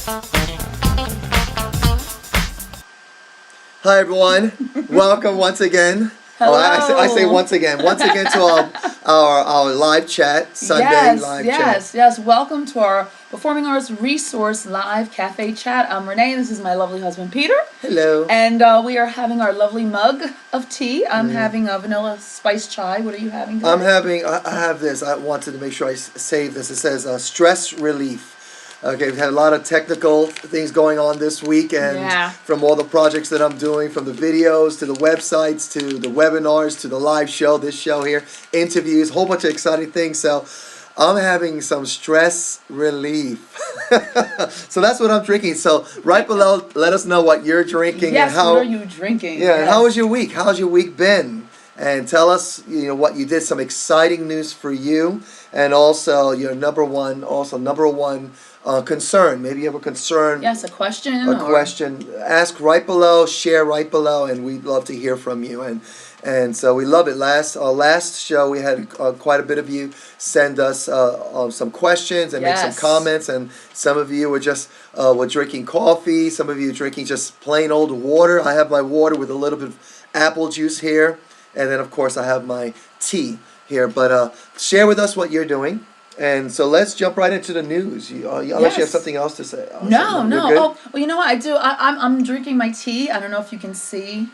Hi everyone, welcome once again. Hello. Oh, I say once again to our live chat, Sunday live chat. Yes. Welcome to our Performing Arts Resource Live Cafe Chat. I'm Renee, and this is my lovely husband Peter. Hello. And we are having our lovely mug of tea. I'm having a vanilla spice chai. What are you having today? I have this. I wanted to make sure I save this. It says stress relief. Okay, we've had a lot of technical things going on this week, and from all the projects that I'm doing, from the videos to the websites to the webinars to the live show, this show here, interviews, a whole bunch of exciting things. So I'm having some stress relief. So that's what I'm drinking. So right below, let us know what you're drinking. Yes, and how, what are you drinking? Yeah, and how was your week? How's your week been? And tell us, what you did, some exciting news for you, and also your number one concern. Maybe you have a concern. Yes, a question. Question. Ask right below, share right below, and we'd love to hear from you. And so we love it. Last show we had quite a bit of you send us some questions and make some comments, and some of you were just were drinking coffee. Some of you drinking just plain old water. I have my water with a little bit of apple juice here, and then of course I have my tea here. But share with us what you're doing. And so let's jump right into the news. Unless you have something else to say. No. Oh, well, you know what I do? I'm drinking my tea. I don't know if you can see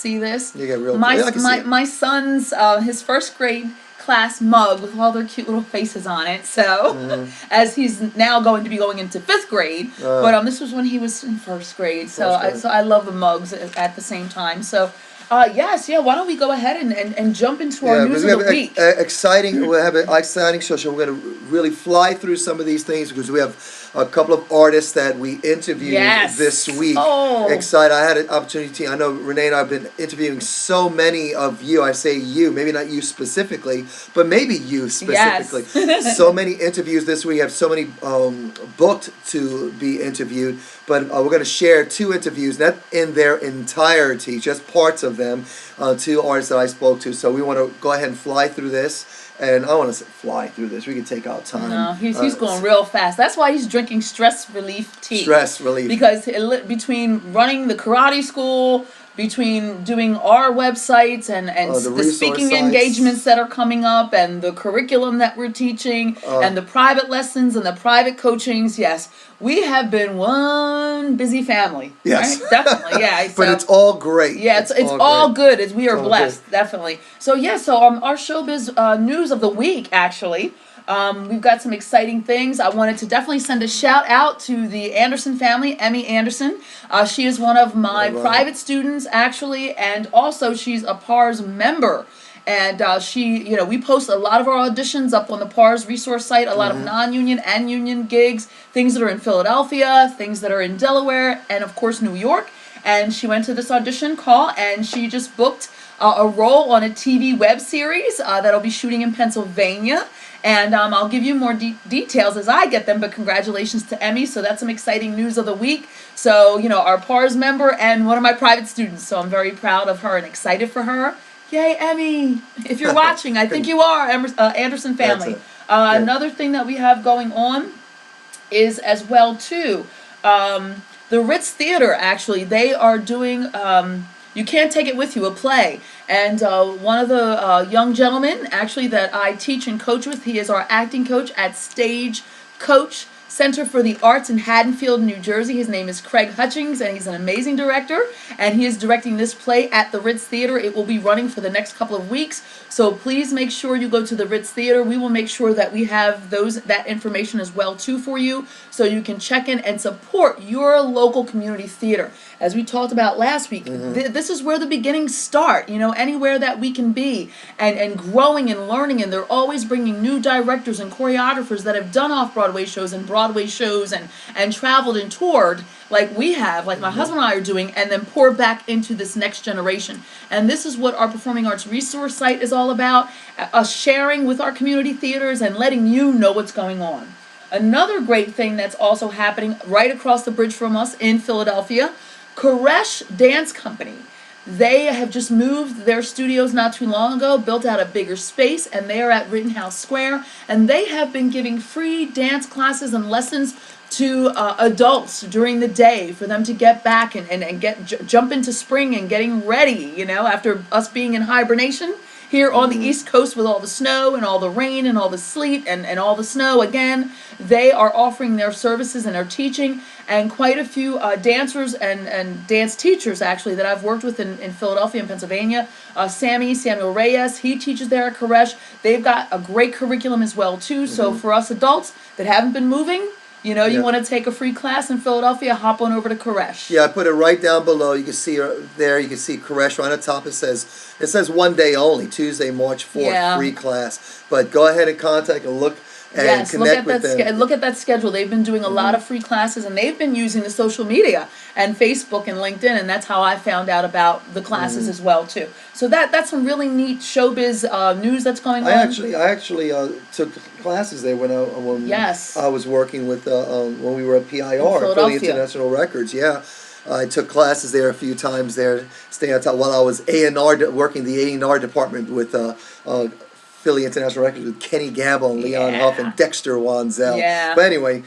this. You get real. My son's his first grade class mug with all their cute little faces on it. So as he's now going to be going into 5th grade, but this was when he was in 1st grade. So I love the mugs at the same time. So. Why don't we go ahead and jump into our news of the week? We'll have an exciting show. We're going to really fly through some of these things because we have a couple of artists that we interviewed this week. Oh. Excited. I had an opportunity. I know Renee and I have been interviewing so many of you. I say you, maybe not you specifically, but maybe you specifically. Yes. So many interviews this week. We have so many booked to be interviewed. But we're going to share 2 interviews, not in their entirety, just parts of them, 2 artists that I spoke to. So we want to go ahead and fly through this. And I want to say fly through this. We can take our time. No, he's going real fast. That's why he's drinking stress relief tea. Stress relief. Because between running the karate school, between doing our websites and the speaking engagements that are coming up, and the curriculum that we're teaching, and the private lessons and the private coachings, we have been one busy family. Yes. Right? Definitely, yeah. But it's all great. Yeah, it's all good. As we are blessed, definitely. So our showbiz news of the week, actually. We've got some exciting things. I wanted to definitely send a shout out to the Anderson family, Emmy Anderson. She is one of my private students, actually, and also she's a PARS member. And we post a lot of our auditions up on the PARS resource site, a lot of non-union and union gigs, things that are in Philadelphia, things that are in Delaware, and of course New York. And she went to this audition call, and she just booked a role on a TV web series that'll be shooting in Pennsylvania. And I'll give you more details as I get them, but congratulations to Emmy. So that's some exciting news of the week. So, our PARS member and one of my private students. So I'm very proud of her and excited for her. Yay, Emmy! If you're watching, I think you are, Anderson family. Another thing that we have going on is as well, too, the Ritz Theater, actually, they are doing You Can't Take It With You, a play. And one of the young gentlemen, actually, that I teach and coach with, he is our acting coach at Stage Coach Center for the Arts in Haddonfield, New Jersey. His name is Craig Hutchings, and he's an amazing director. And he is directing this play at the Ritz Theater. It will be running for the next couple of weeks. So please make sure you go to the Ritz Theater. We will make sure that we have that information as well, too, for you, so you can check in and support your local community theater. As we talked about last week, this is where the beginnings start, anywhere that we can be and growing and learning. And they're always bringing new directors and choreographers that have done off-Broadway shows and Broadway shows and traveled and toured like we have, like my husband and I are doing, and then pour back into this next generation. And this is what our Performing Arts Resource site is all about, us sharing with our community theaters and letting you know what's going on. Another great thing that's also happening right across the bridge from us in Philadelphia, Koresh Dance Company. They have just moved their studios not too long ago, built out a bigger space, and they are at Rittenhouse Square. And they have been giving free dance classes and lessons to adults during the day for them to get back and jump into spring and getting ready, after us being in hibernation here on the East Coast with all the snow and all the rain and all the sleet and all the snow. Again, they are offering their services and are teaching, and quite a few dancers and dance teachers actually that I've worked with in Philadelphia and Pennsylvania. Samuel Reyes, he teaches there at Koresh. They've got a great curriculum as well too. So for us adults that haven't been moving, you want to take a free class in Philadelphia, hop on over to Koresh. Yeah, I put it right down below. You can see there. You can see Koresh right on top. It says 1 day only, Tuesday, March 4th, free class. But go ahead and contact and look and connect with them. Look at that schedule. They've been doing a lot of free classes, and they've been using the social media and Facebook and LinkedIn, and that's how I found out about the classes as well too. So that's some really neat showbiz news that's going on. I actually took classes there when I was working with when we were at PIR, Philly International Records. Yeah. I took classes there a few times there, staying on top while I was working the A&R department with Philly International Records with Kenny Gamble and Leon Huff and Dexter Wanzel. Yeah. But anyway,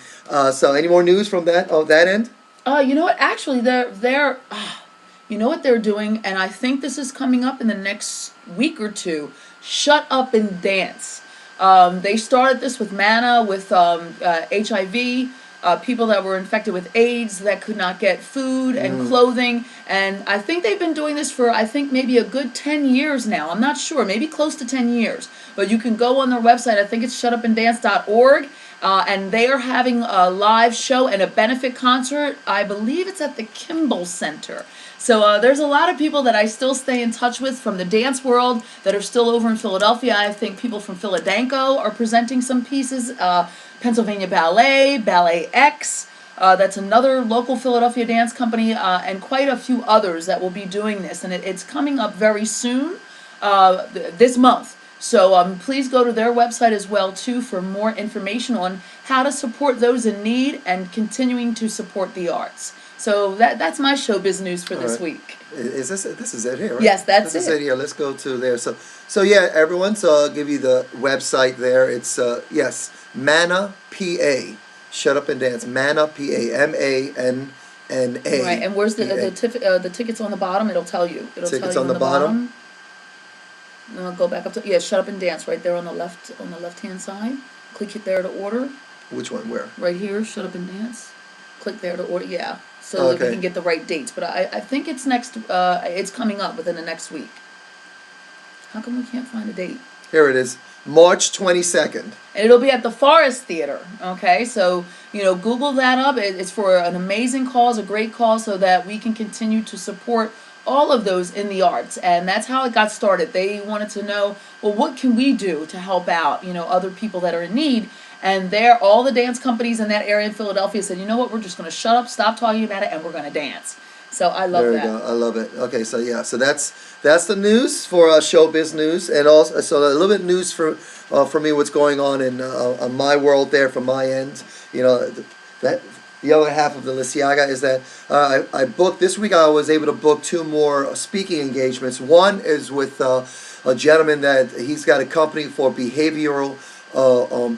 so any more news from that end? You know what? Actually, they're you know what they're doing, and I think this is coming up in the next week or two. Shut Up and Dance. They started this with MANA, with HIV. People that were infected with AIDS that could not get food and clothing. And I think they've been doing this for, maybe a good 10 years now. I'm not sure, maybe close to 10 years. But you can go on their website, I think it's shutupanddance.org, and they are having a live show and a benefit concert. I believe it's at the Kimball Center. So there's a lot of people that I still stay in touch with from the dance world that are still over in Philadelphia. I think people from Philadanco are presenting some pieces. Pennsylvania Ballet X, that's another local Philadelphia dance company, and quite a few others that will be doing this. And it's coming up very soon, this month. So please go to their website as well, too, for more information on how to support those in need and continuing to support the arts. So that's my showbiz news for this week. Is this is it here, right? Yes, this is it here. Let's go to there. So yeah, everyone. So I'll give you the website there. It's MANA PA. Shut Up and Dance. MANA PA. MANNA. Right, and where's the tickets on the bottom? It'll tell you. Tickets on the bottom. No, go back up to Shut Up and Dance right there on the left-hand side. Click it there to order. Which one? Where? Right here, Shut Up and Dance. Click there to order. Yeah. So that we can get the right dates. But I think it's it's coming up within the next week. How come we can't find a date? Here it is, March 22nd. And it'll be at the Forest Theater, okay? So, Google that up. It's for an amazing cause, a great cause, so that we can continue to support all of those in the arts. And that's how it got started. They wanted to know, well, what can we do to help out, other people that are in need? And all the dance companies in that area in Philadelphia said, you know what, we're just going to shut up, stop talking about it, and we're going to dance. So I love that. There we go. I love it. Okay, so yeah, so that's the news for showbiz news, and also a little bit of news for me, what's going on in my world there from my end. That the other half of the Liciaga is that I booked this week. I was able to book 2 more speaking engagements. One is with a gentleman that he's got a company for behavioral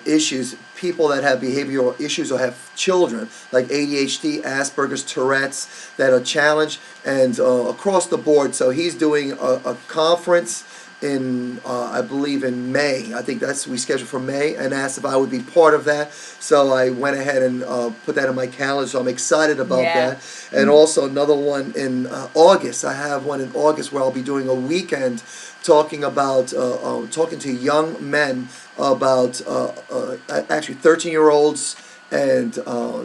issues, people that have behavioral issues or have children like ADHD, Asperger's, Tourette's that are challenged, and across the board. So he's doing a conference in I believe in May. I think we scheduled for May, and asked if I would be part of that. So I went ahead and put that in my calendar. So I'm excited about that. And also another one in August. I have one in August where I'll be doing a weekend talking to young men about actually 13-year-olds and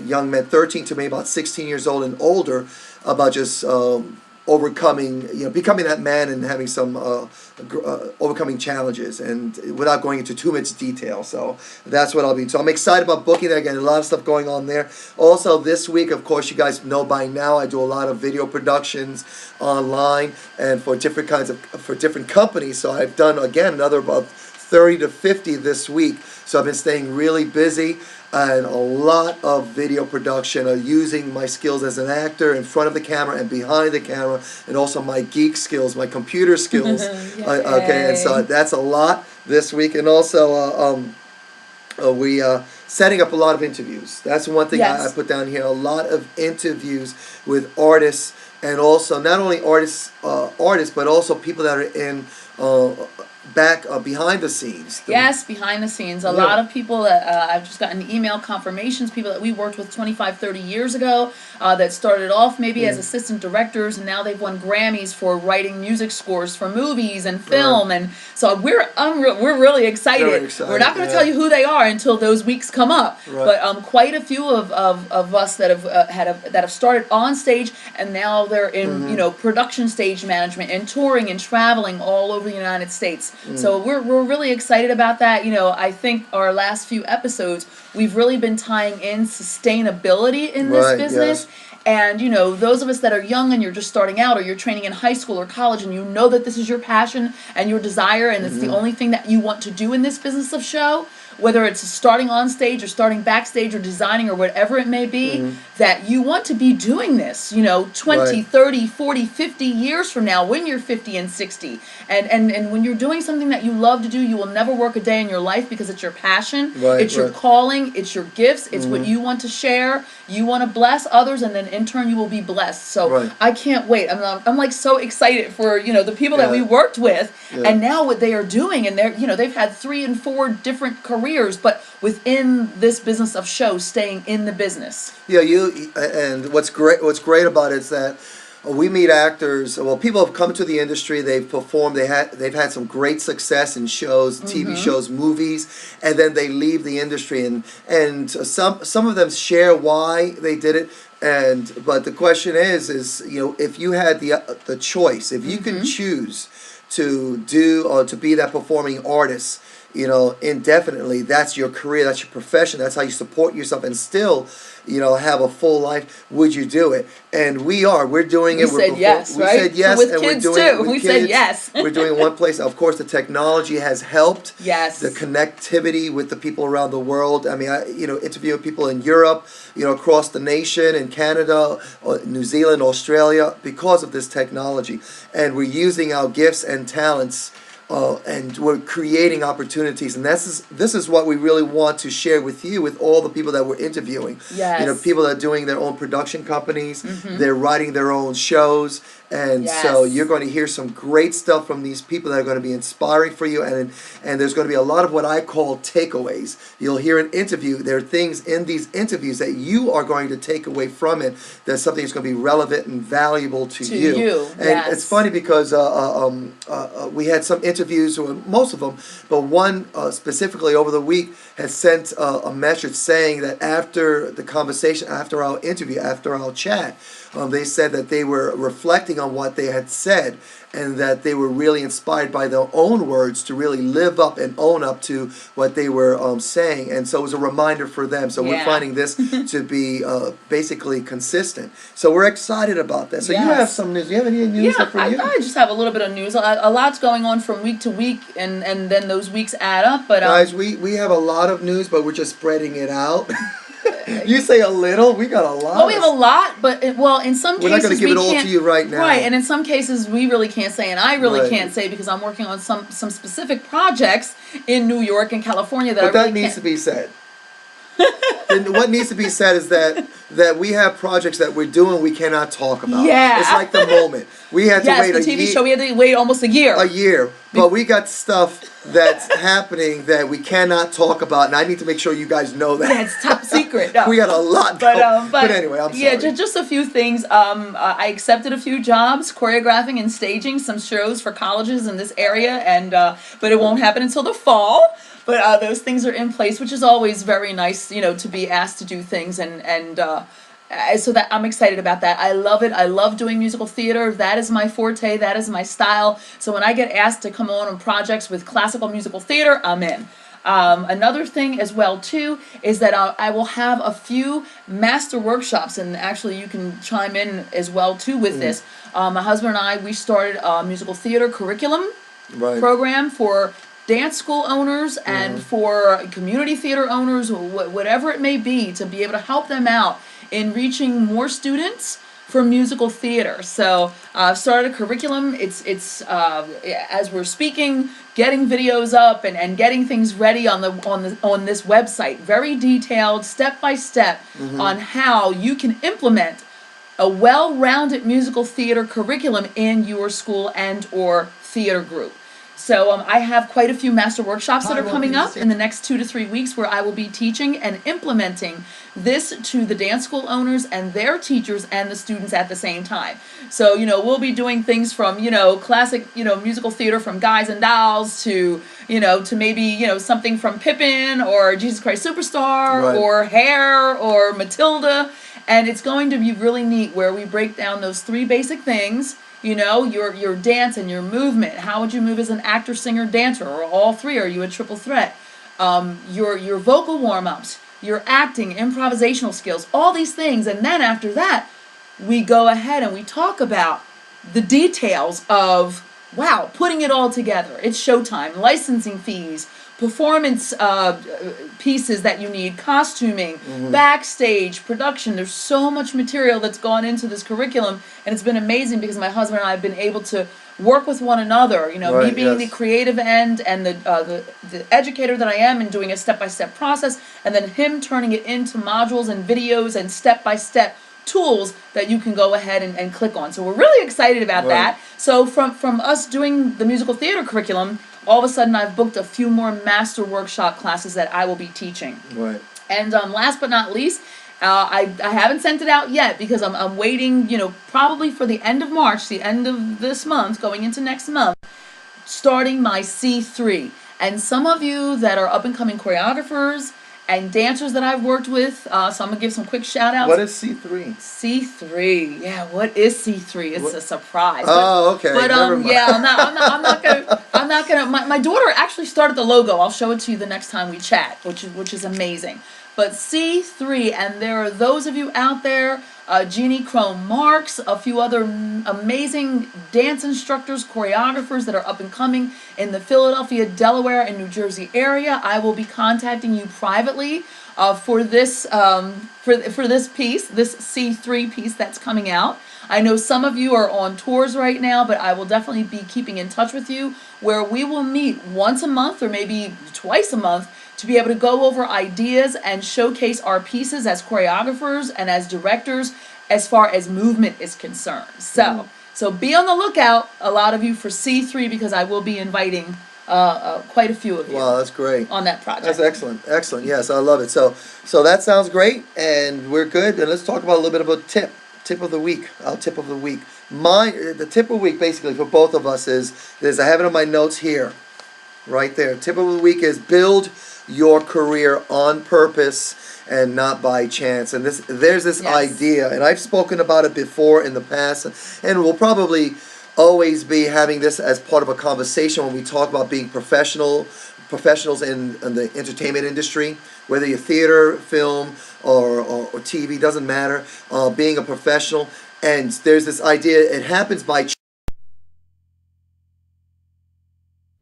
young men 13 to maybe about 16 years old and older, about just overcoming, becoming that man and having some overcoming challenges, and without going into too much detail. So that's what I'll be. So I'm excited about booking that again. A lot of stuff going on there. Also this week, of course, you guys know by now, I do a lot of video productions online and for different companies. So I've done again another about 30 to 50 this week. So I've been staying really busy and a lot of video production, using my skills as an actor in front of the camera and behind the camera, and also my geek skills, my computer skills. Okay, and so that's a lot this week. And also we setting up a lot of interviews. That's one thing I put down here. A lot of interviews with artists, and also not only artists, but also people that are in back behind the scenes. Yes, behind the scenes. A lot of people that I've just gotten email confirmations, people that we worked with 25, 30 years ago that started off maybe as assistant directors, and now they've won Grammys for writing music scores for movies and film. And so we're really excited. We're not going to tell you who they are until those weeks come up. But quite a few of us that have started on stage, and now they're in production stage management and touring and traveling all over the United States. So we're really excited about that. I think our last few episodes, we've really been tying in sustainability in this business. And, those of us that are young and you're just starting out, or you're training in high school or college, and you know that this is your passion and your desire, and it's the only thing that you want to do in this business of show, whether it's starting on stage or starting backstage or designing or whatever it may be, that you want to be doing this, 20, 30, 40, 50 years from now, when you're 50 and 60. And when you're doing something that you love to do, you will never work a day in your life, because it's your passion, it's your calling, it's your gifts, it's what you want to share, you want to bless others, and then in turn you will be blessed. So I can't wait. I'm like so excited for, the people that we worked with, and now what they are doing, and they've had 3 and 4 different careers, but within this business of shows, staying in the business. And what's great about it is that we meet actors. Well, people have come to the industry. They've performed. They've had some great success in shows, TV shows, movies, and then they leave the industry. And some of them share why they did it. But the question is if you had the choice, if you could choose to do or to be that performing artist, indefinitely, that's your career, that's your profession, that's how you support yourself and still, have a full life, would you do it? And we're doing it. We said yes, right? We said yes, with and kids we're doing it with we kids. said yes. We're doing one place. Of course, the technology has helped. Yes. The connectivity with the people around the world. I mean, interview people in Europe, across the nation, in Canada, New Zealand, Australia, because of this technology. And we're using our gifts and talents, and we're creating opportunities, and this is what we really want to share with you, with all the people that we're interviewing. Yes. People that are doing their own production companies, they're writing their own shows, and so you're going to hear some great stuff from these people that are going to be inspiring for you, and there's going to be a lot of what I call takeaways. You'll hear an interview. There are things in these interviews that you are going to take away from it, that's something that's going to be relevant and valuable to you. And it's funny because we had some interviews, or most of them, but one specifically over the week has sent a message saying that after the conversation, after our interview, after our chat, they said that they were reflecting on what they had said, and that they were really inspired by their own words to really live up and own up to what they were saying. And so it was a reminder for them. So we're finding this to be basically consistent. So we're excited about that. So you have some news. Do you have any news for you? I just have a little bit of news. A lot's going on from week to week, and then those weeks add up. But guys, we have a lot of news, but we're just spreading it out. You say a little, we got a lot. Well, we have a lot, but in some cases we're not going to give it all to you right now. Right, and in some cases we really can't say, and I really can't say, because I'm working on some specific projects in New York and California that needs to be said. And what needs to be said is that we have projects that we're doing we cannot talk about. Yeah. It's like the moment. We had to wait the TV show, we had to wait almost a year. A year. But we got stuff that's happening that we cannot talk about, and I need to make sure you guys know that. Yeah, it's top secret. No. We got a lot going. But anyway, I'm sorry. Yeah, just a few things. I accepted a few jobs choreographing and staging some shows for colleges in this area, and but it won't happen until the fall. But those things are in place, which is always very nice, to be asked to do things, and so that I'm excited about that. I love it. I love doing musical theater. That is my forte. That is my style. So when I get asked to come on projects with classical musical theater, I'm in. Another thing as well too is that I will have a few master workshops, and actually you can chime in as well too with this. My husband and I, we started a musical theater curriculum program for dance school owners and for community theater owners, whatever it may be, to be able to help them out in reaching more students for musical theater. So I've started a curriculum. It's as we're speaking, getting videos up and getting things ready on this website. Very detailed, step by step on how you can implement a well-rounded musical theater curriculum in your school and or theater group. So I have quite a few master workshops that are coming up in the next 2 to 3 weeks where I will be teaching and implementing this to the dance school owners and their teachers and the students at the same time. So, we'll be doing things from, classic, musical theater from Guys and Dolls to, to maybe, something from Pippin or Jesus Christ Superstar or Hair or Matilda. And it's going to be really neat where we break down those 3 basic things. Your dance and your movement. How would you move as an actor, singer, dancer, or all 3? Are you a triple threat? Your vocal warm-ups, your acting, improvisational skills, all these things. And then after that, we go ahead and we talk about the details of, putting it all together. It's showtime, licensing fees, performance pieces that you need, costuming, backstage, production. There's so much material that's gone into this curriculum, and it's been amazing because my husband and I have been able to work with one another. Me being the creative end and the educator that I am and doing a step-by-step process, and then him turning it into modules and videos and step-by-step tools that you can go ahead and click on. So we're really excited about that. So from us doing the musical theater curriculum, all of a sudden I've booked a few more master workshop classes that I will be teaching. Right. And last but not least, I haven't sent it out yet because I'm waiting, probably for the end of March, the end of this month, going into next month, starting my C3. And some of you that are up-and-coming choreographers and dancers that I've worked with, so I'm going to give some quick shout-outs. What is C3? C3, yeah, what is C3? It's a surprise. Okay. But never mind. yeah, I'm not gonna. My daughter actually started the logo. I'll show it to you the next time we chat, which is amazing. But C3, and there are those of you out there, Jeannie Crone Marks, a few other amazing dance instructors, choreographers that are up and coming in the Philadelphia, Delaware, and New Jersey area. I will be contacting you privately for this for this piece, this C3 piece that's coming out. I know some of you are on tours right now, but I will definitely be keeping in touch with you where we will meet once a month or maybe twice a month to be able to go over ideas and showcase our pieces as choreographers and as directors as far as movement is concerned. So be on the lookout, a lot of you, for C3 because I will be inviting quite a few of you. Wow, that's great. On that project. That's excellent. Excellent. Yes, I love it. So that sounds great, and we're good. And let's talk about a little bit about tip of the week. Our tip of the week. The tip of the week basically for both of us is I have it on my notes here, right there. Tip of the week is build your career on purpose and not by chance. And there's this idea, and I've spoken about it before in the past, and we'll probably always be having this as part of a conversation when we talk about being professionals in the entertainment industry, whether you're theater, film, or TV, doesn't matter, being a professional. And there's this idea, it happens by chance.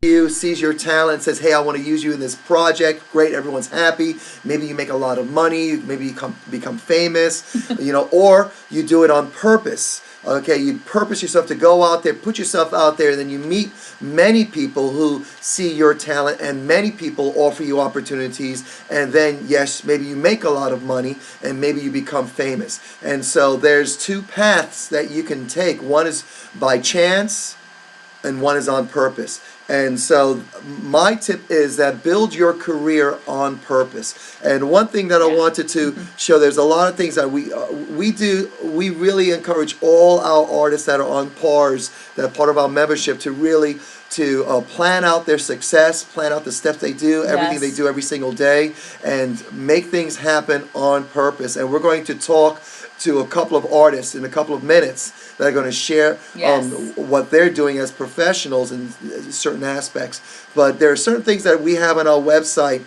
You sees your talent, says, hey, I want to use you in this project. Great, everyone's happy. Maybe you make a lot of money. Maybe you become famous, or you do it on purpose. Okay, you purpose yourself to go out there, put yourself out there, and then you meet many people who see your talent, and many people offer you opportunities, and then, yes, maybe you make a lot of money, and maybe you become famous. And so there's 2 paths that you can take. One is by chance, and one is on purpose. And so my tip is that build your career on purpose. And one thing that I wanted to show, there's a lot of things that we do. We really encourage all our artists that are on PARs, that are part of our membership, to really plan out their success, plan out the steps they do, everything they do every single day, and make things happen on purpose. And we're going to talk to a couple of artists in a couple of minutes that are going to share what they're doing as professionals in certain aspects. But there are certain things that we have on our website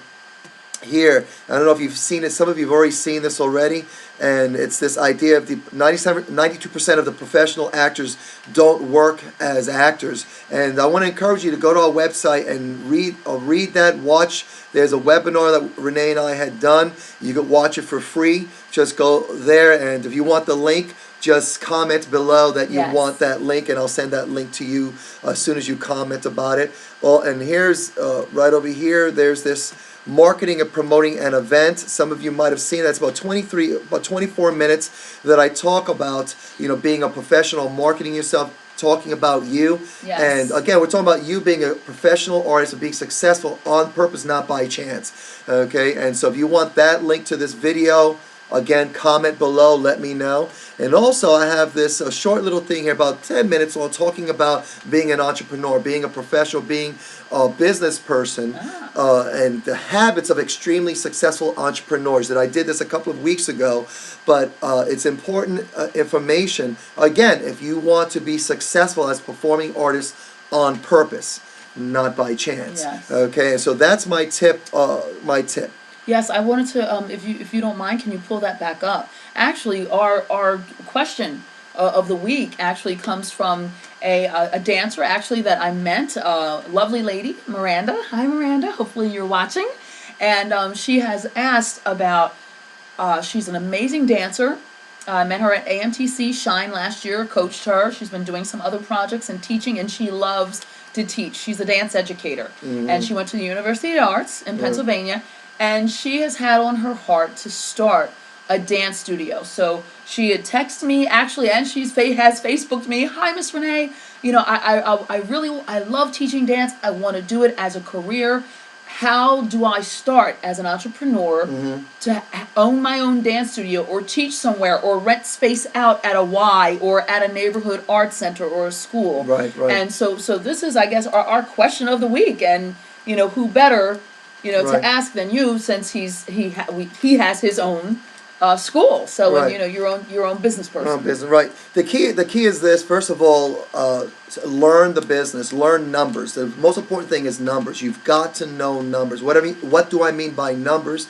here. I don't know if you've seen it. Some of you have already seen this already. And it's this idea of the 92% of the professional actors don't work as actors. And I want to encourage you to go to our website and read that, watch. There's a webinar that Renee and I had done. You can watch it for free. Just go there, and if you want the link, just comment below that you want that link, and I'll send that link to you as soon as you comment about it. Well, and here's right over here, there's this marketing and promoting an event. Some of you might have seen that's about 24 minutes that I talk about, being a professional, marketing yourself, talking about you. Yes. And again, we're talking about you being a professional artist and being successful on purpose, not by chance. Okay, and so if you want that link to this video, again, comment below, let me know. And also, I have this short little thing here, about 10 minutes on talking about being an entrepreneur, being a professional, being a business person, and the habits of extremely successful entrepreneurs. And I did this a couple of weeks ago, but it's important information. Again, if you want to be successful as performing artists on purpose, not by chance. Yes. Okay, so that's my tip. Yes, I wanted to, if you don't mind, can you pull that back up? Actually, our question of the week actually comes from a dancer, actually, that I met, a lovely lady, Miranda. Hi, Miranda. Hopefully you're watching. And she has asked about, she's an amazing dancer. I met her at AMTC Shine last year, coached her. She's been doing some other projects and teaching, and she loves to teach. She's a dance educator. And she went to the University of Arts in Pennsylvania. And she has had on her heart to start a dance studio. So she had texted me, actually, and she has Facebooked me. Hi, Miss Renee. I love teaching dance. I want to do it as a career. How do I start as an entrepreneur to own my own dance studio, or teach somewhere, or rent space out at a Y, or at a neighborhood art center or a school? Right. And so this is, I guess, our question of the week. And who better to ask than you, since he has his own school. So and your own business person. Business, right. The key is this. First of all, learn the business, learn numbers. The most important thing is numbers. You've got to know numbers. What do I mean by numbers?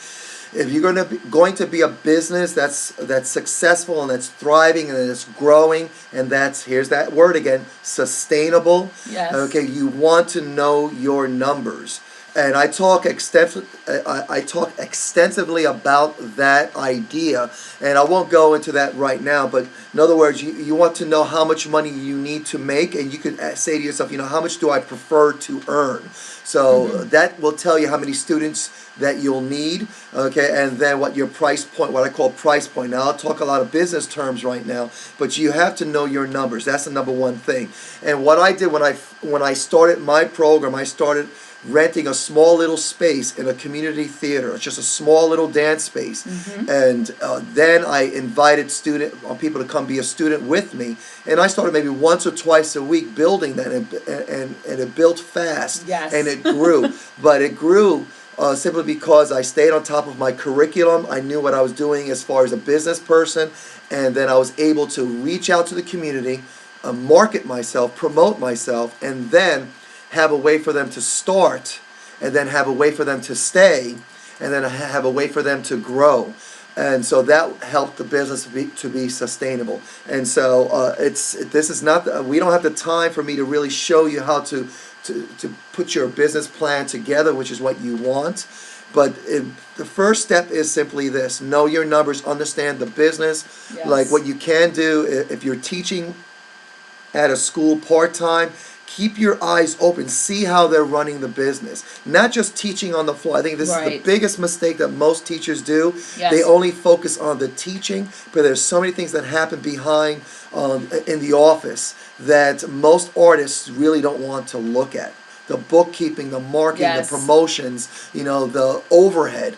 If you're going to be a business that's successful and that's thriving and that's growing, and here's that word again, sustainable. Yes. Okay, you want to know your numbers. And I talk extensively about that idea, and I won't go into that right now, but in other words, you want to know how much money you need to make, and you can say to yourself, how much do I prefer to earn? So that will tell you how many students that you'll need, okay, and then what your price point, what I call price point. Now, I'll talk a lot of business terms right now, but you have to know your numbers. That's the number one thing. And what I did when I started my program, I started renting a small little space in a community theater. It's just a small little dance space. And then I invited people to come be a student with me. And I started maybe once or twice a week building that, and it built fast. Yes. And it grew. But it grew simply because I stayed on top of my curriculum. I knew what I was doing as far as a business person. And then I was able to reach out to the community, market myself, promote myself, and then have a way for them to start, and then have a way for them to stay, and then have a way for them to grow. And so that helped the business to be sustainable. And so we don't have the time for me to really show you how to put your business plan together, which is what you want. But the first step is simply this: know your numbers, understand the business. Yes. Like what you can do if you're teaching at a school part-time, keep your eyes open. See how they're running the business. Not just teaching on the floor. I think this is the biggest mistake that most teachers do. Yes. They only focus on the teaching, but there's so many things that happen behind in the office that most artists really don't want to look at. The bookkeeping, the marketing, the promotions, the overhead,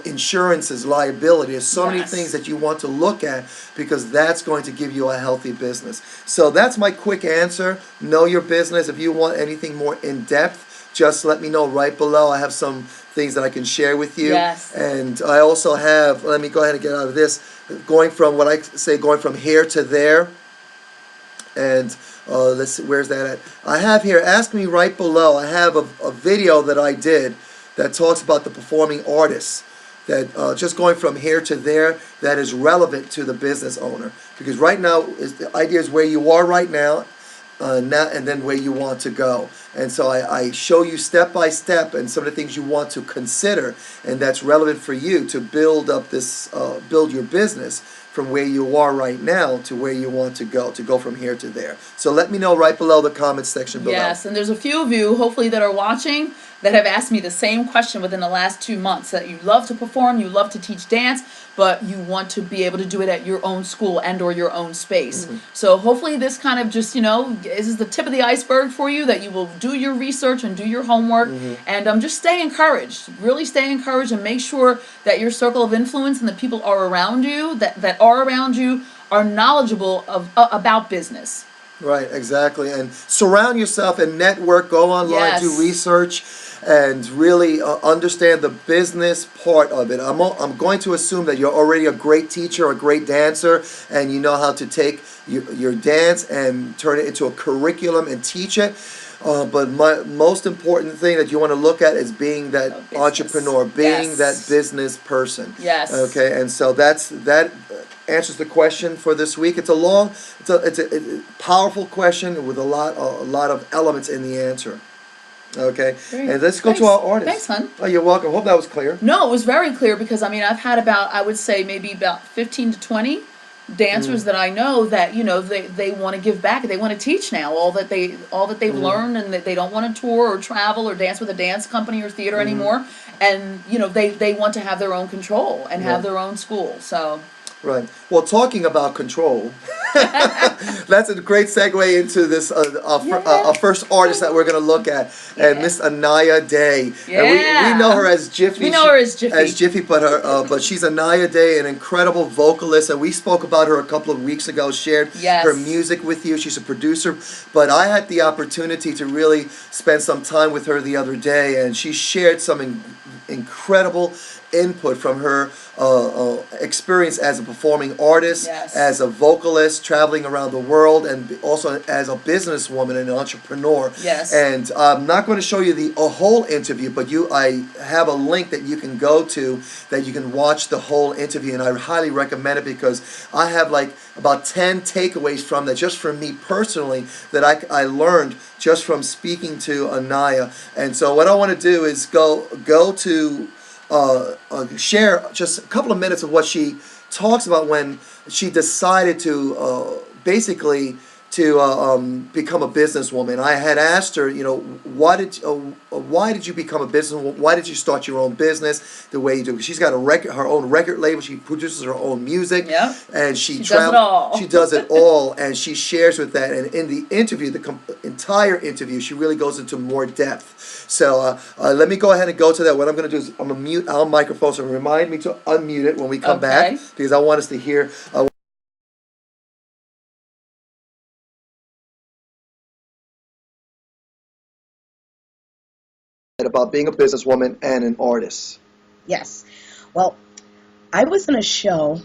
insurances, liability. There's so many things that you want to look at, because that's going to give you a healthy business. So that's my quick answer. Know your business. If you want anything more in depth, just let me know right below. I have some things that I can share with you. Yes. And I also have, let me go ahead and get out of this, going from here to there. And let's see, where's that at? I have here, ask me right below. I have a video that I did that talks about the performing artists, that just going from here to there, that is relevant to the business owner. Because right now, the idea is where you are right now, now and then where you want to go. And so I show you step by step and some of the things you want to consider, and that's relevant for you to build up this, build your business from where you are right now to where you want to go from here to there. So let me know right below the comment section below. Yes, and there's a few of you, hopefully, that are watching that have asked me the same question within the last 2 months, that you love to perform, you love to teach dance, but you want to be able to do it at your own school and or your own space. So hopefully this kind of just, is the tip of the iceberg for you, that you will do your research and do your homework, and just stay encouraged. Really stay encouraged and make sure that your circle of influence and the people are around you, that are around you, are knowledgeable about business. Right, exactly. And surround yourself and network, go online, do research, and really understand the business part of it. I'm going to assume that you're already a great teacher, a great dancer, and you know how to take your dance and turn it into a curriculum and teach it. But my most important thing that you want to look at is being that entrepreneur, being that business person. Yes. Okay, and so that answers the question for this week. It's a powerful question with a lot of elements in the answer. Okay, Great. And let's go to our artist. Thanks, hon. Oh, you're welcome. Hope that was clear. No, it was very clear, because I've had I would say maybe about 15 to 20 dancers that I know that they want to give back. They want to teach now all that they've learned, and that they don't want to tour or travel or dance with a dance company or theater anymore. And they want to have their own control and have their own school. So. Right. Well, talking about control, that's a great segue into this our first artist that we're going to look at, and Miss Anaya Day. Yeah. And we know her as Jiffy. We know her as Jiffy. As Jiffy, but she's Anaya Day, an incredible vocalist, and we spoke about her a couple of weeks ago. Shared her music with you. She's a producer, but I had the opportunity to really spend some time with her the other day, and she shared some incredible input from her experience as a performing artist, as a vocalist, traveling around the world, and also as a businesswoman and an entrepreneur. Yes. And I'm not going to show you a whole interview, but I have a link that you can go to that you can watch the whole interview, and I highly recommend it, because I have like about 10 takeaways from that, just from me personally, that I learned just from speaking to Anaya. And so what I want to do is go to share just a couple of minutes of what she talks about when she decided to basically become a businesswoman. I had asked her, why did you become a businesswoman? Why did you start your own business the way you do? She's got her own record label. She produces her own music, and she does it all. She does it all, and she shares with that. And in the interview, the entire interview, she really goes into more depth. So let me go ahead and go to that. What I'm going to do is I'm going to mute our microphone. So remind me to unmute it when we come back, because I want us to hear. About being a businesswoman and an artist. Yes. Well, I was in a show,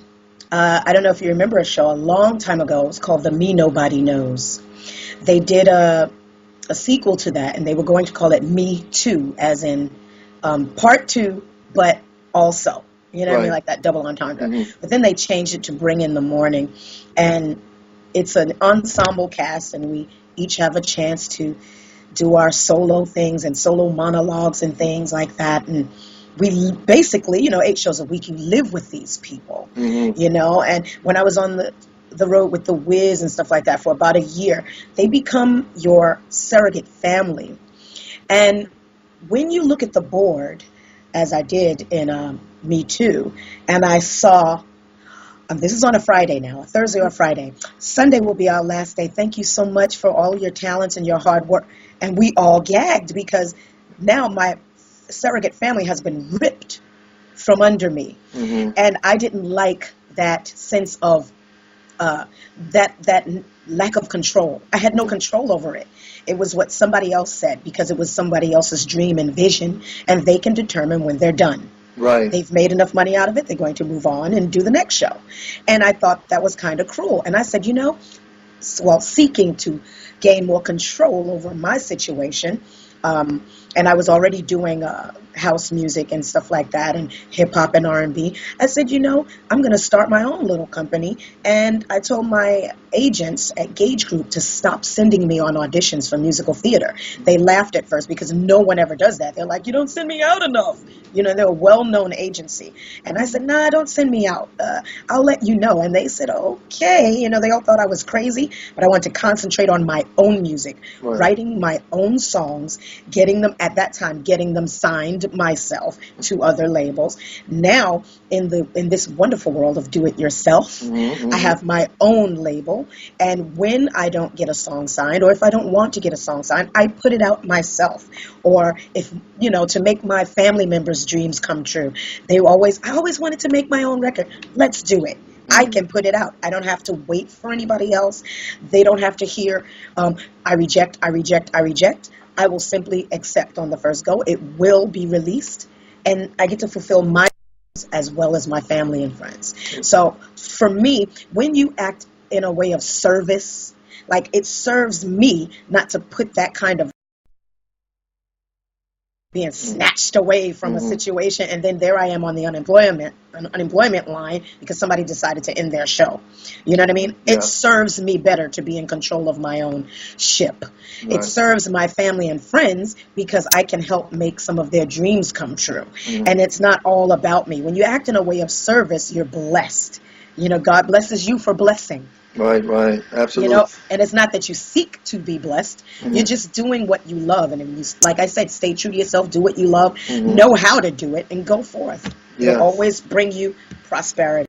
I don't know if you remember a show a long time ago. It was called The Me Nobody Knows. They did a sequel to that, and they were going to call it Me Too, as in part two, but also. You know what I mean? Like that double entendre. But then they changed it to Bring in the Morning. And it's an ensemble cast, and we each have a chance to do our solo things and solo monologues and things like that. And we basically, 8 shows a week, you live with these people, and when I was on the road with the Wiz and stuff like that for about a year, they become your surrogate family. And when you look at the board, as I did in Me Too, and I saw, this is on a Friday now, a Thursday or Friday. Sunday will be our last day. Thank you so much for all your talents and your hard work. And we all gagged, because now my surrogate family has been ripped from under me. And I didn't like that sense of that lack of control. I had no control over it. It was what somebody else said, because it was somebody else's dream and vision, and they can determine when they're done. Right. They've made enough money out of it. They're going to move on and do the next show. And I thought that was kind of cruel. And I said, while seeking to gain more control over my situation, And I was already doing house music and stuff like that, and hip hop and R&B. I said, I'm going to start my own little company. And I told my agents at Gage Group to stop sending me on auditions for musical theater. They laughed at first because no one ever does that. They're like, you don't send me out enough. They're a well-known agency. And I said, nah, don't send me out. I'll let you know. And they said, okay. They all thought I was crazy, but I wanted to concentrate on my own music, writing my own songs, getting them signed myself to other labels. Now, in this wonderful world of do-it-yourself, I have my own label. And when I don't get a song signed, or if I don't want to get a song signed, I put it out myself. Or if, to make my family members' dreams come true. I always wanted to make my own record. Let's do it. I can put it out. I don't have to wait for anybody else. They don't have to hear, I reject. I will simply accept on the first go. It will be released, and I get to fulfill my dreams as well as my family and friends. So for me, when you act in a way of service, like it serves me not to put that kind of being snatched away from a situation, and then there I am on the unemployment line because somebody decided to end their show. You know what I mean? Yeah. It serves me better to be in control of my own ship. Right. It serves my family and friends because I can help make some of their dreams come true. And it's not all about me. When you act in a way of service, you're blessed. God blesses you for blessing. Right, absolutely. And it's not that you seek to be blessed. You're just doing what you love. And you, like I said, stay true to yourself, do what you love, know how to do it, and go forth. Yeah. It'll always bring you prosperity.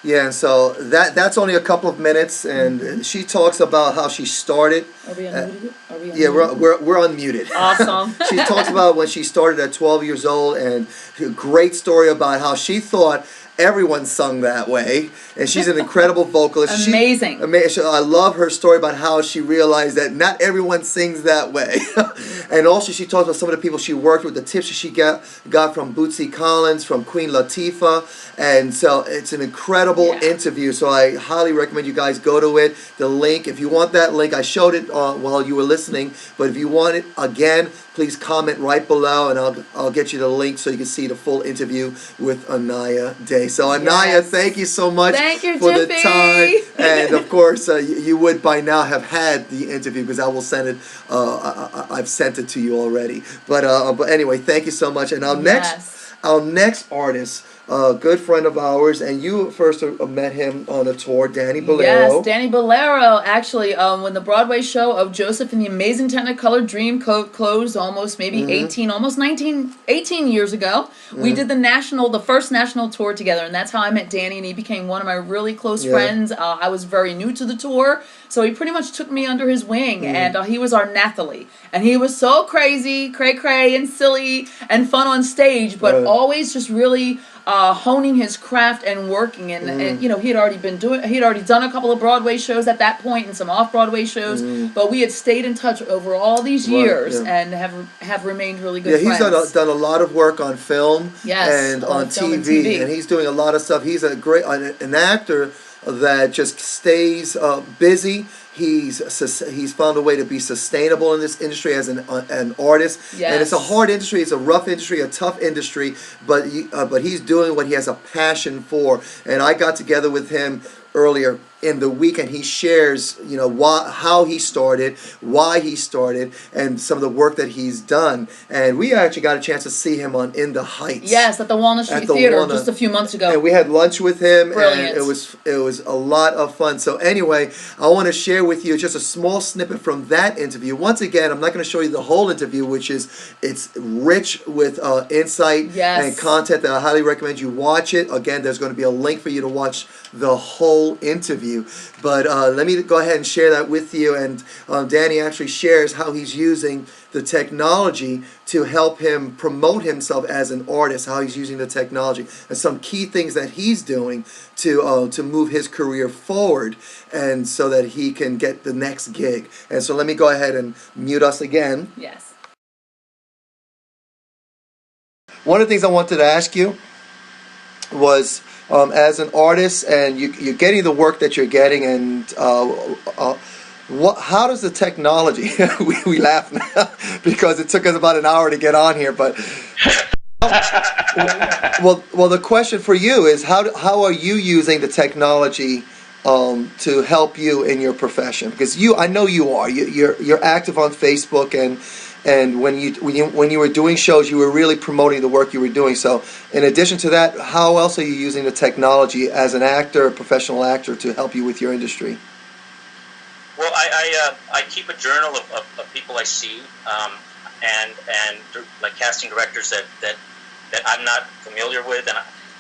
Yeah, and so that's only a couple of minutes, and she talks about how she started. Are we unmuted? Yeah, we're unmuted. Awesome. She talks about when she started at 12 years old, and a great story about how she thought everyone sung that way, and she's an incredible vocalist. Amazing. I love her story about how she realized that not everyone sings that way. And also she talks about some of the people she worked with, the tips she got from Bootsy Collins, from Queen Latifah, and so it's an incredible interview. So I highly recommend you guys go to it. The link, if you want that link, I showed it while you were listening, but if you want it again, please comment right below, and I'll get you the link so you can see the full interview with Anaya Day. So Anaya, thank you so much for the time. And of course, you would by now have had the interview because I will send it. I've sent it to you already. But anyway, thank you so much. And our next artist, a good friend of ours, and you first met him on a tour, Danny Bolero. Yes, Danny Bolero. Actually, when the Broadway show of Joseph and the Amazing Technicolor Dreamcoat closed almost maybe 18 years ago, we did the first national tour together, and that's how I met Danny, and he became one of my really close friends. I was very new to the tour, so he pretty much took me under his wing, and he was our Nathalie. And he was so crazy, cray-cray, and silly, and fun on stage, but always just really honing his craft and working, and he had already done a couple of Broadway shows at that point and some off-Broadway shows, but we had stayed in touch over all these years and have remained really good friends. Yeah, he's done a lot of work on film and on TV, and he's doing a lot of stuff. He's an actor that just stays busy. He's found a way to be sustainable in this industry as an artist, and it's a hard industry, it's a rough industry, a tough industry, but he's doing what he has a passion for. And I got together with him earlier in the week, and he shares, how he started, why he started, and some of the work that he's done. And we actually got a chance to see him on In the Heights. Yes, at the Walnut Street Theater just a few months ago. And we had lunch with him. Brilliant. And it was a lot of fun. So anyway, I want to share with you just a small snippet from that interview. Once again, I'm not going to show you the whole interview, it's rich with insight and content that I highly recommend you watch it. Again, there's going to be a link for you to watch the whole interview. But let me go ahead and share that with you. And Danny actually shares how he's using the technology to help him promote himself as an artist, how he's using the technology, and some key things that he's doing to move his career forward, and so that he can get the next gig. And so let me go ahead and mute us again. Yes. One of the things I wanted to ask you was, as an artist, and you're getting the work that you're getting, and How does the technology? we laugh now because it took us about an hour to get on here, but well, the question for you is how are you using the technology to help you in your profession? Because I know you are. You're active on Facebook, and when you were doing shows, you were really promoting the work you were doing. So, in addition to that, how else are you using the technology as an actor, a professional actor, to help you with your industry? Well, I keep a journal of people I see, and like casting directors that I'm not familiar with, and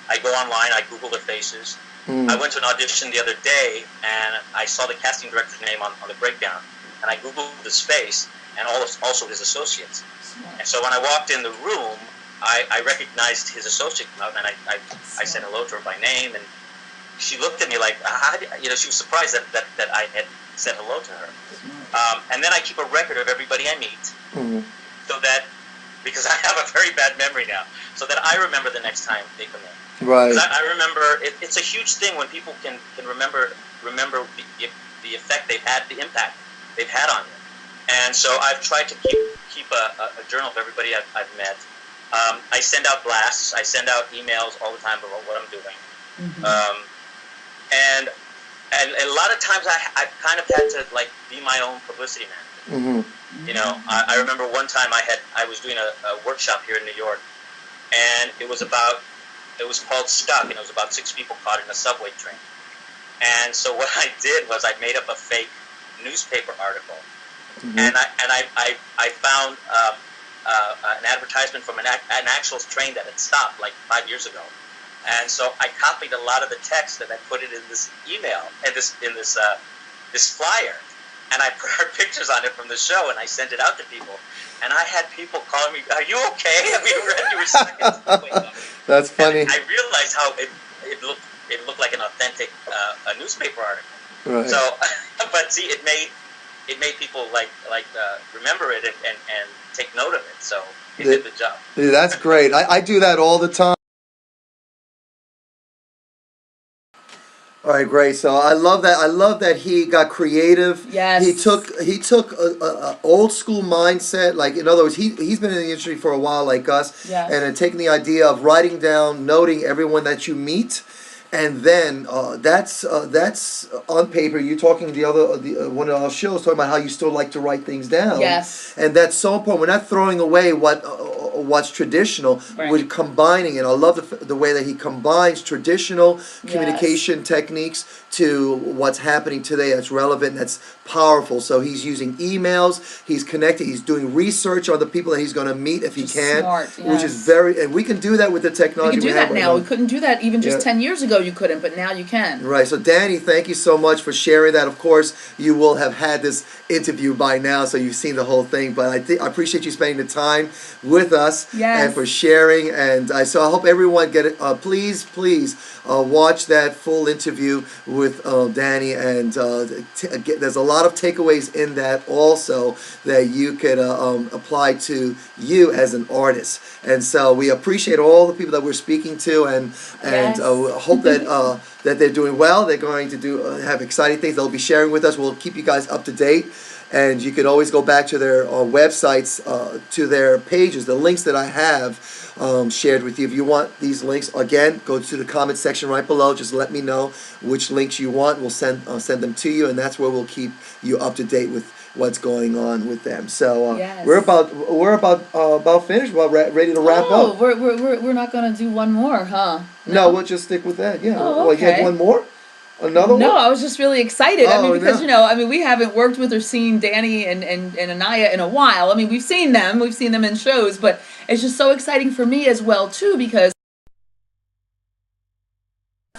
I go online, I Google their faces. I went to an audition the other day, and I saw the casting director's name on the breakdown, and I Googled his face and also his associates. And so when I walked in the room, I recognized his associate, and I said hello to her by name, and she looked at me like, she was surprised that I had said hello to her. And then I keep a record of everybody I meet, so that, because I have a very bad memory now, so that I remember the next time they come in. Right. Because I remember, it's a huge thing when people can remember the effect they've had, the impact they've had on you. And so I've tried to keep a journal of everybody I've met. I send out blasts. I send out emails all the time about what I'm doing. And a lot of times I've kind of had to be my own publicity man. I remember one time I was doing a workshop here in New York, and it was called Stuck, and it was about 6 people caught in a subway train. And so what I did was I made up a fake newspaper article, and I found an advertisement from an actual train that had stopped 5 years ago. And so I copied a lot of the text and I put it in this email and this flyer, and I put our pictures on it from the show, and I sent it out to people. And I had people calling me, "Are you okay? I mean, you were seconds." That's funny. And I realized how it looked like an authentic a newspaper article. Right. So, but see, it made people remember it and take note of it. So it did the job. Yeah, that's great. I do that all the time. All right, great. So I love that. I love that he got creative. Yes. He took a old school mindset. In other words, he's been in the industry for a while, like us. Yes. And then taking the idea of writing down, noting everyone that you meet, and then that's on paper. You talking one of our shows talking about how you still like to write things down. Yes. And that's so important. We're not throwing away what's traditional. Right. We're combining it. I love the way that he combines traditional communication techniques to what's happening today that's relevant and that's powerful. So he's using emails, he's connected, he's doing research on the people that he's going to meet if he can. Smart, which is and we can do that with the technology. We can do that now. We couldn't do that even just 10 years ago. You couldn't, but now you can. Right. So Danny, thank you so much for sharing that. Of course, you will have had this interview by now, so you've seen the whole thing. But I appreciate you spending the time with us and for sharing. And so I hope everyone get it. Please watch that full interview with Danny. And there's a lot of takeaways in that also that you could apply to you as an artist. And so we appreciate all the people that we're speaking to, and hope that that they're doing well. They're going to have exciting things they'll be sharing with us. We'll keep you guys up to date. And you can always go back to their websites, to their pages, the links that I have shared with you. If you want these links, again, go to the comment section right below. Just let me know which links you want. We'll send them to you, and that's where we'll keep you up to date with what's going on with them. So we're about finished. We're ready to wrap up. We're not gonna do one more, huh? No, we'll just stick with that. Yeah. Oh, Well, you had one more. Another one? No, I was just really excited. Because no. we haven't worked with or seen Danny and Anaya in a while. I mean, we've seen them in shows, but it's just so exciting for me as well too, because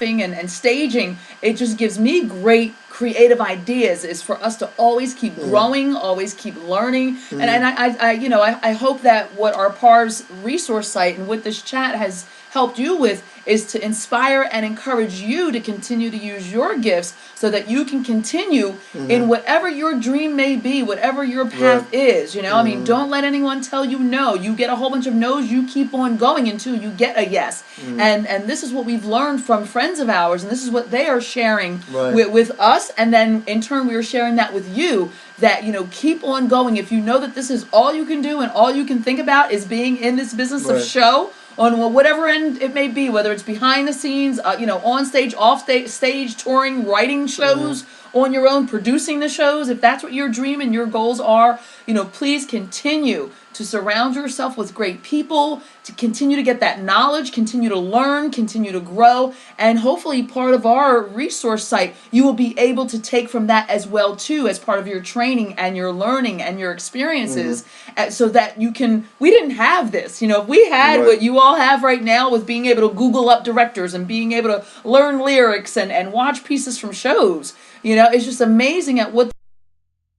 and staging, it just gives me great creative ideas. Is for us to always keep growing, always keep learning, and I hope that what our PARS resource site and what this chat has helped you with is to inspire and encourage you to continue to use your gifts so that you can continue in whatever your dream may be, whatever your path is. You know, I mean, don't let anyone tell you no. You get a whole bunch of no's, you keep on going until you get a yes. And this is what we've learned from friends of ours, and this is what they are sharing with us, and then in turn we are sharing that with you, that, you know, keep on going. If you know that this is all you can do and all you can think about is being in this business of show, on whatever end it may be, whether it's behind the scenes, you know, on stage, off stage, touring, writing shows on your own, producing the shows, if that's what your dream and your goals are, you know, please continue to surround yourself with great people, to continue to get that knowledge, continue to learn, continue to grow, and hopefully part of our resource site, you will be able to take from that as well too, as part of your training and your learning and your experiences, so that you can, we didn't have this, you know, if we had what you all have right now with being able to Google up directors and being able to learn lyrics and watch pieces from shows, you know, it's just amazing at what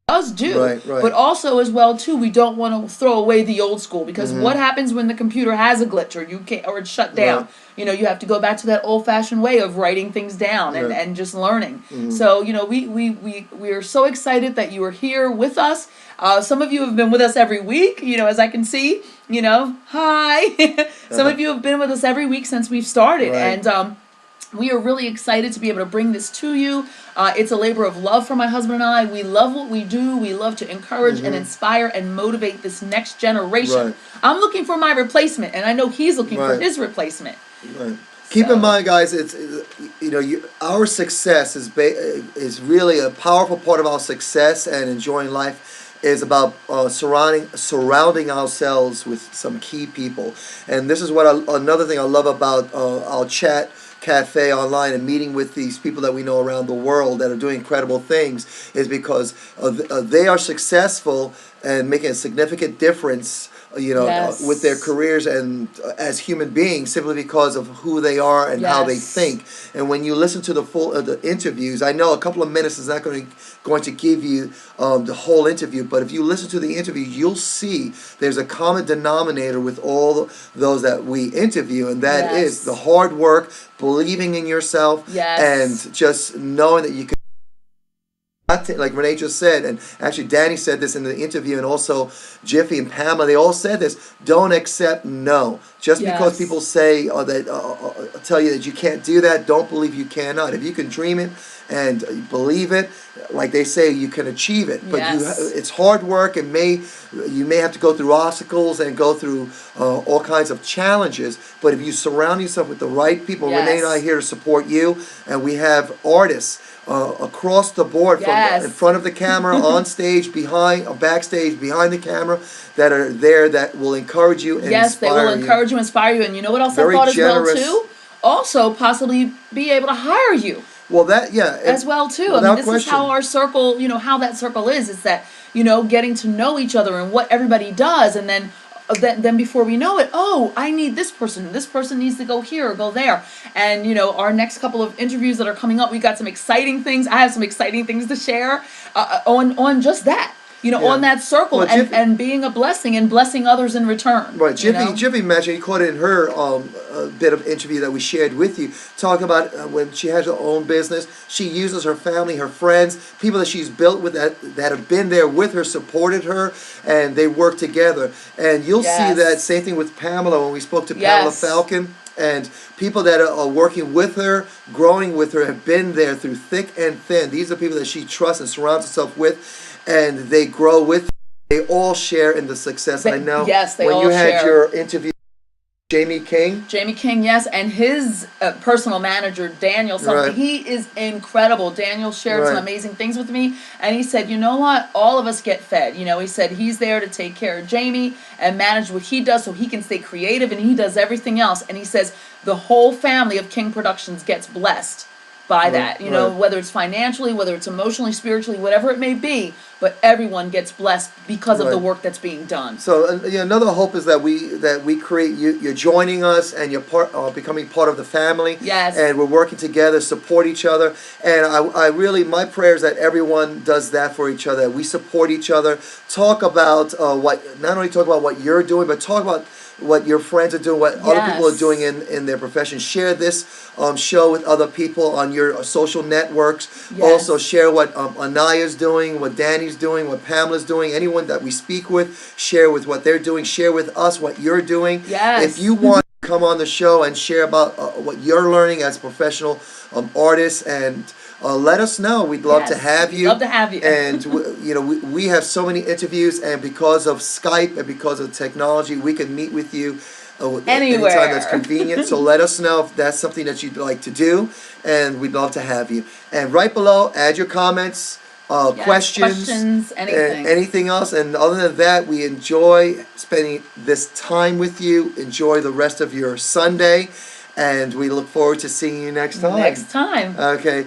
does do, but also as well too, we don't want to throw away the old school, because what happens when the computer has a glitch or you can't, or it's shut down? You know, you have to go back to that old-fashioned way of writing things down and just learning. So, you know, we are so excited that you are here with us. Some of you have been with us every week, you know, as I can see, you know, hi. Some of you have been with us every week since we've started, and we are really excited to be able to bring this to you. It's a labor of love for my husband and I. We love what we do. We love to encourage and inspire and motivate this next generation. I'm looking for my replacement, and I know he's looking for his replacement. Keep in mind, guys, it's, you know, our success is really a powerful part of our success and enjoying life is about surrounding ourselves with some key people. And this is what another thing I love about our chat cafe online and meeting with these people that we know around the world that are doing incredible things, is because they are successful and making a significant difference, you know, with their careers and as human beings, simply because of who they are and how they think. And when you listen to the full the interviews, I know a couple of minutes is not going to give you the whole interview, but if you listen to the interview, you'll see there's a common denominator with all those that we interview, and that is the hard work, believing in yourself, and just knowing that you can. Like Renee just said, and actually Danny said this in the interview, and also Jiffy and Pamela, they all said this: don't accept no. Just because people say that tell you that you can't do that, don't believe you cannot. If you can dream it and believe it, like they say, you can achieve it. But it's hard work, and you may have to go through obstacles and go through all kinds of challenges. But if you surround yourself with the right people, Renee and I are here to support you, and we have artists across the board, from in front of the camera, on stage, behind, backstage, behind the camera, that are there that will encourage you and inspire you. They will encourage you, inspire you, and you know what else I thought as well too? Also, possibly be able to hire you. Well, that as well too. I mean, this is how our circle, you know, how that circle is that, you know, getting to know each other and what everybody does, and then before we know it, oh, I need this person needs to go here or go there. And, you know, our next couple of interviews that are coming up, we got some exciting things. I have some exciting things to share on just that. You know, on that circle, and being a blessing and blessing others in return. Right, Jiffy mentioned, you caught it in her bit of interview that we shared with you, talking about when she has her own business, she uses her family, her friends, people that she's built with that have been there with her, supported her, and they work together. And you'll see that same thing with Pamela when we spoke to Pamela Falcon. And people that are working with her, growing with her, have been there through thick and thin. These are people that she trusts and surrounds herself with, and they grow with her. They all share in the success. I know they when all you had share. your interview, Jamie King, and his personal manager, Daniel, he is incredible. Daniel shared some amazing things with me, and he said, you know what, all of us get fed. You know, he said he's there to take care of Jamie and manage what he does so he can stay creative, and he does everything else. And he says the whole family of King Productions gets blessed by that, you know, whether it's financially, whether it's emotionally, spiritually, whatever it may be, but everyone gets blessed because of the work that's being done. So another hope is that we create, you're joining us, and you're becoming part of the family. And we're working together, support each other. And I really, my prayer is that everyone does that for each other. We support each other. Talk about not only talk about what you're doing, but talk about what your friends are doing, what other people are Yes. doing in their profession. Share this show with other people on your social networks. Yes. Also share what Anaya's doing, what Danny's doing, what Pamela's doing. Anyone that we speak with, share with what they're doing. Share with us what you're doing. Yes. If you want to come on the show and share about what you're learning as professional artists, and let us know. We'd love to have you. Love to have you. And we have so many interviews, and because of Skype and because of technology, we can meet with you Anywhere. anytime that's convenient. So let us know if that's something that you'd like to do, and we'd love to have you. And right below, add your comments, questions, anything. anything else. And other than that, we enjoy spending this time with you. Enjoy the rest of your Sunday, and we look forward to seeing you next time. Next time. Okay.